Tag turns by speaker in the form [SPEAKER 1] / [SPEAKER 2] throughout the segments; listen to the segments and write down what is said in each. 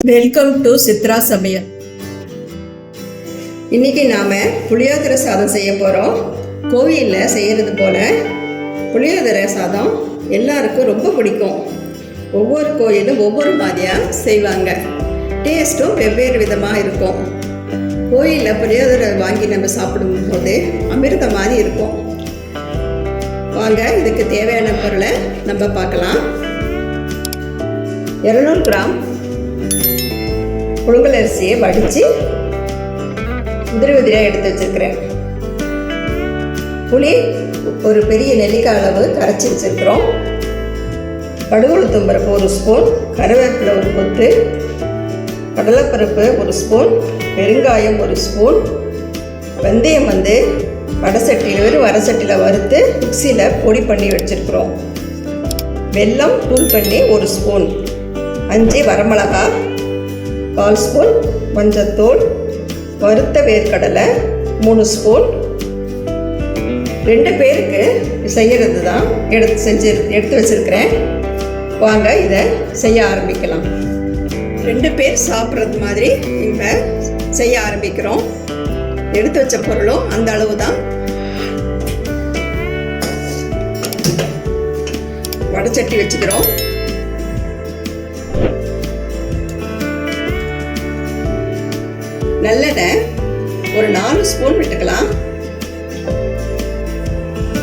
[SPEAKER 1] Welcome to Chitra சமையல்.
[SPEAKER 2] இன்னைக்கு நாம புளியோதரை சாதம் செய்ய போறோம். கோவிலில் செய்யறது போல புளியோதரை சாதம் எல்லாருக்கும் ரொம்ப பிடிக்கும். ஒவ்வொரு கோயிலும் ஒவ்வொரு மாதிரியா செய்வாங்க. டேஸ்ட்டும் வெவ்வேறு விதமாக இருக்கும். கோயிலில் புளியோதரை வாங்கி நம்ம சாப்பிடும்போது அமிர்த மாதிரி இருக்கும். வாங்க இதுக்கு தேவையான பொருளை நம்ம பார்க்கலாம். 200 கிராம் புழுங்கல் அரிசியை வடித்து உதிரியாக எடுத்து வச்சுருக்கிறேன். புளி ஒரு பெரிய நெல்லிக்காய் அளவு கரைச்சி வச்சுருக்கிறோம். கடுகுளுத்தம் பருப்பு 1 ஸ்பூன், கருவேப்பிலை 1 கொத்து, கடலைப்பருப்பு 1 ஸ்பூன், பெருங்காயம் 1 ஸ்பூன், வெந்தயம் வடசட்டியில் வரசட்டியில் வறுத்து மிக்சியில் பொடி பண்ணி வச்சுருக்குறோம். வெல்லம் தூள் பண்ணி 1 ஸ்பூன், 5 வரமிளகாய், 1/4 ஸ்பூன் மஞ்சத்தூள், வறுத்த வேர்க்கடலை 3 ஸ்பூன். 2 பேருக்கு செய்கிறது தான் எடுத்து வச்சுருக்கிறேன். வாங்க இதை செய்ய ஆரம்பிக்கலாம். 2 பேர் சாப்பிட்றது மாதிரி இப்போ செய்ய ஆரம்பிக்கிறோம். எடுத்து வச்ச பொருளும் அந்த அளவு தான். வடைச்சட்டி வச்சுக்கிறோம். நல்லெண்ணெய் ஒரு 4 ஸ்பூன் விட்டுக்கலாம்.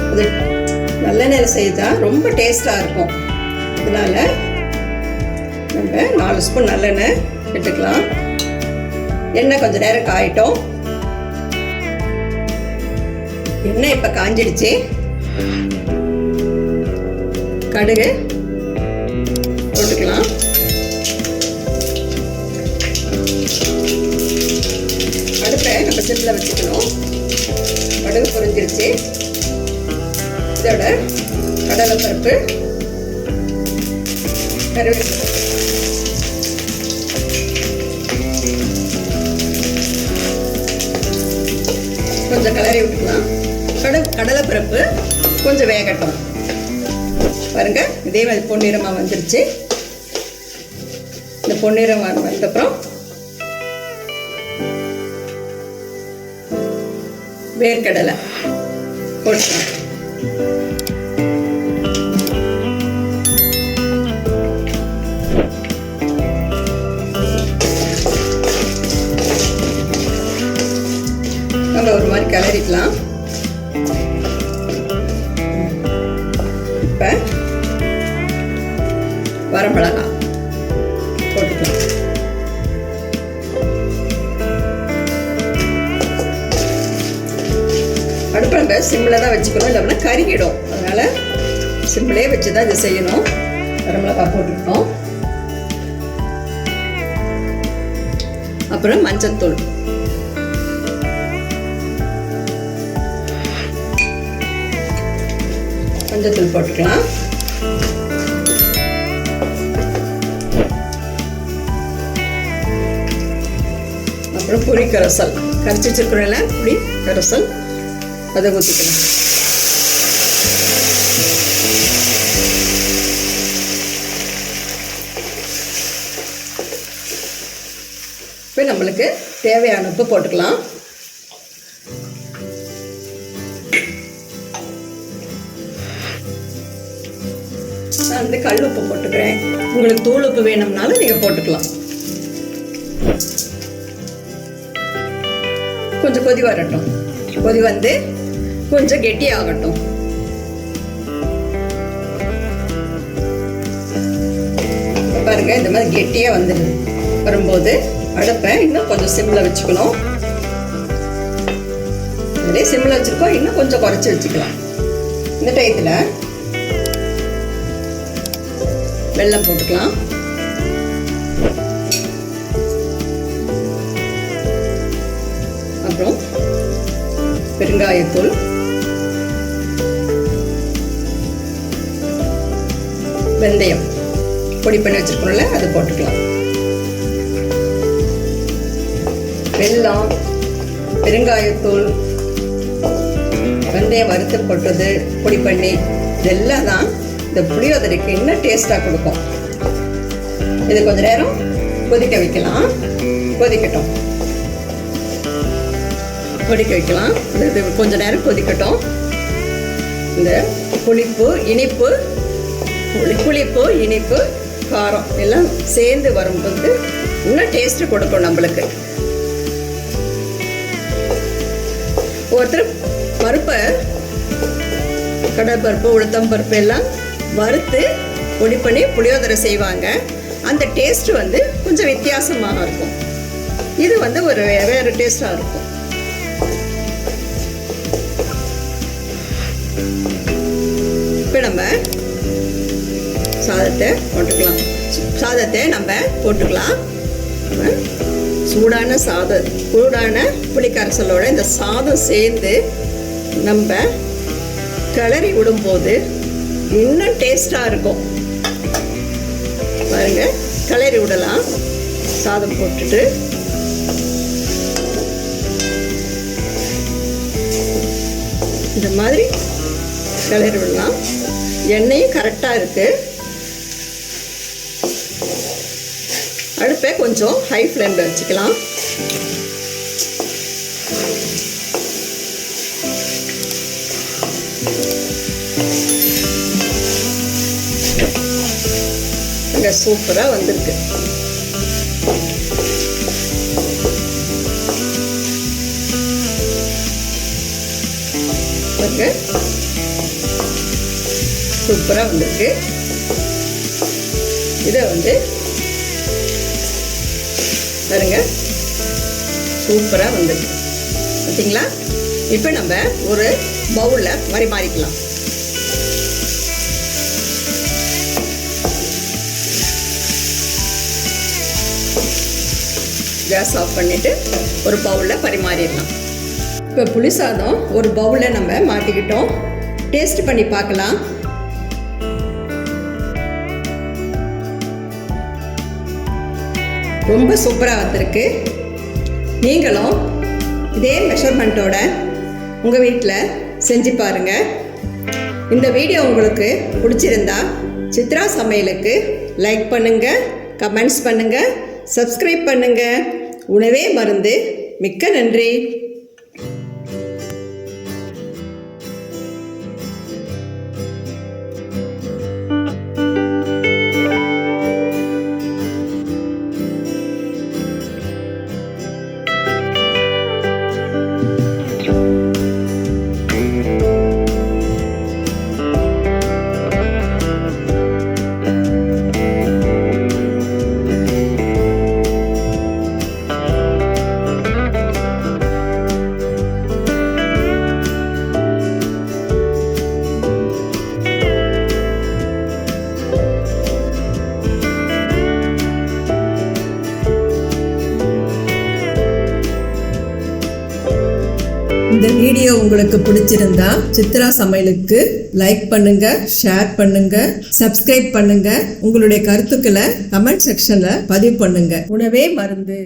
[SPEAKER 2] அது நல்லெண்ணெயில் செய்தால் ரொம்ப டேஸ்டாக இருக்கும். அதனால் நம்ம 4 ஸ்பூன் நல்லெண்ணெய் விட்டுக்கலாம். எண்ணெய் கொஞ்சம் நேரம் காயிட்டோம். எண்ணெய் இப்போ காஞ்சிடுச்சு. கடுகு போட்டுக்கலாம். அடுப்பை நம்ம சிம்மில் வச்சுக்கணும். கடுகு பொரிஞ்சிருச்சு. இதோட கடலைப்பருப்பு, கருவேப்பிலை, கொஞ்சம் கிளறி விட்டுக்கலாம். கடலைப்பருப்பு கொஞ்சம் வேகட்டும். பாருங்க, இதே மாதிரி பொன்னிறமாக வந்துருச்சு. இந்த பொன்னிறமாக வந்தப்புறம் வேர்க்கடலை போட்டுக்கலாம். நம்ம ஒரு மாதிரி கிளறிக்கலாம். இப்போ வரமிளகாய் போட்டுக்கலாம். அடுப்பு நம்ம சிம்மில் தான் வச்சுக்கணும், இல்லைன்னா கருகிடும். அதனால் சிம்மிலே வச்சு தான் இதை செய்யணும். வரமிளகாய் போட்டுக்கிட்டோம். அப்புறம் மஞ்சத்தூள், மஞ்சத்தூள் போட்டுக்கலாம். அப்புறம் புளி கரைசல் கரைச்சி வச்சிருக்கிறோம்ல, புளி கரைசல் அதை ஊற்றிக்கலாம். இப்போ நம்மளுக்கு தேவையான உப்பு போட்டுக்கலாம். நான் கல் உப்பு போட்டுக்கிறேன். உங்களுக்கு தூள் உப்பு வேணும்னாலும் நீங்கள் போட்டுக்கலாம். கொஞ்சம் கொதி வரட்டும். கொதி வந்து கொஞ்சம் கெட்டியாகட்டும். பாருங்க, இந்த மாதிரி கெட்டியாக வந்துடுது. வரும்போது அடுப்பை இன்னும் கொஞ்சம் சிம்மில் வச்சுக்கணும். இதே சிம்மில் வச்சுருக்கோம், இன்னும் கொஞ்சம் குறைச்சி வச்சுக்கலாம். இந்த டயத்தில் வெல்லம் போட்டுக்கலாம். அப்புறம் பெருங்காயத்தூள், வெந்தயம் பொடி பண்ணி வச்சிருக்கோம்ல, அது போட்டுக்கலாம். வெல்லம், பெருங்காயத்தூள், வெந்தயம் வறுத்து போட்டது பொடி பண்ணி, இதெல்லாம் தான் இந்த புளியோதரைக்கு இன்னும் டேஸ்ட்டாக கொடுக்கும். இது கொஞ்ச நேரம் கொதிக்க வைக்கலாம். கொதிக்கட்டும். கொதிக்க வைக்கலாம். இது கொஞ்ச நேரம் கொதிக்கட்டும். இந்த புளிப்பு இனிப்பு காரம் எல்லாம் சேர்ந்து வரும்போது இன்னும் டேஸ்ட்டு கொடுக்கும் நம்மளுக்கு. ஒருத்தர் பருப்பை கடலைப்பருப்பு உளுத்தம் பருப்பு எல்லாம் வறுத்து பொடி பண்ணி புளியோதரை செய்வாங்க. அந்த டேஸ்ட்டு வந்து கொஞ்சம் வித்தியாசமாக இருக்கும். இது வந்து ஒரு வேறு டேஸ்ட்டாக இருக்கும். இப்போ நம்ம சாதத்தை போட்டுக்கலாம். சூடான புளிக்கரைசலோட இந்த சாதம் சேர்ந்து நம்ம கிளறி விடும்போது இன்னும் டேஸ்டாக இருக்கும். பாருங்க, கிளறி விடலாம். சாதம் போட்டுட்டு இந்த மாதிரி கிளறி விடலாம். எண்ணெயும் கரெக்டாக இருக்குது. அடுப்பை கொஞ்சம் ஹை ஃப்ளேமில் வச்சுக்கலாம். இங்கே சூப்பராக வந்திருக்கு. சூப்பராக வந்திருக்கு. இதை வந்து பாருங்க, சூப்பராக வந்திருக்கு. பார்த்தீங்களா? இப்போ நம்ம ஒரு பவுலில் பரிமாறிக்கலாம். கேஸ் ஆஃப் பண்ணிவிட்டு ஒரு பவுலில் பரிமாறிடலாம். இப்போ புளி சாதம் ஒரு பவுலில் நம்ம மாற்றிக்கிட்டோம். டேஸ்ட் பண்ணி பார்க்கலாம். ரொம்ப சூப்பராக வந்திருக்கு. நீங்களும் இதே மெஷர்மெண்ட்டோட உங்கள் வீட்டில் செஞ்சு பாருங்கள். இந்த வீடியோ உங்களுக்கு பிடிச்சிருந்தா சித்ரா சமையலுக்கு லைக் பண்ணுங்கள், கமெண்ட்ஸ் பண்ணுங்கள், சப்ஸ்கிரைப் பண்ணுங்கள். உணவே மருந்து. மிக்க நன்றி. இந்த வீடியோ உங்களுக்கு பிடிச்சிருந்தா சித்ரா சமையலுக்கு லைக் பண்ணுங்க, ஷேர் பண்ணுங்க, சப்ஸ்கிரைப் பண்ணுங்க. உங்களுடைய கருத்துக்களை கமெண்ட் செக்ஷன்ல பதிவு பண்ணுங்க. உணவே மருந்து.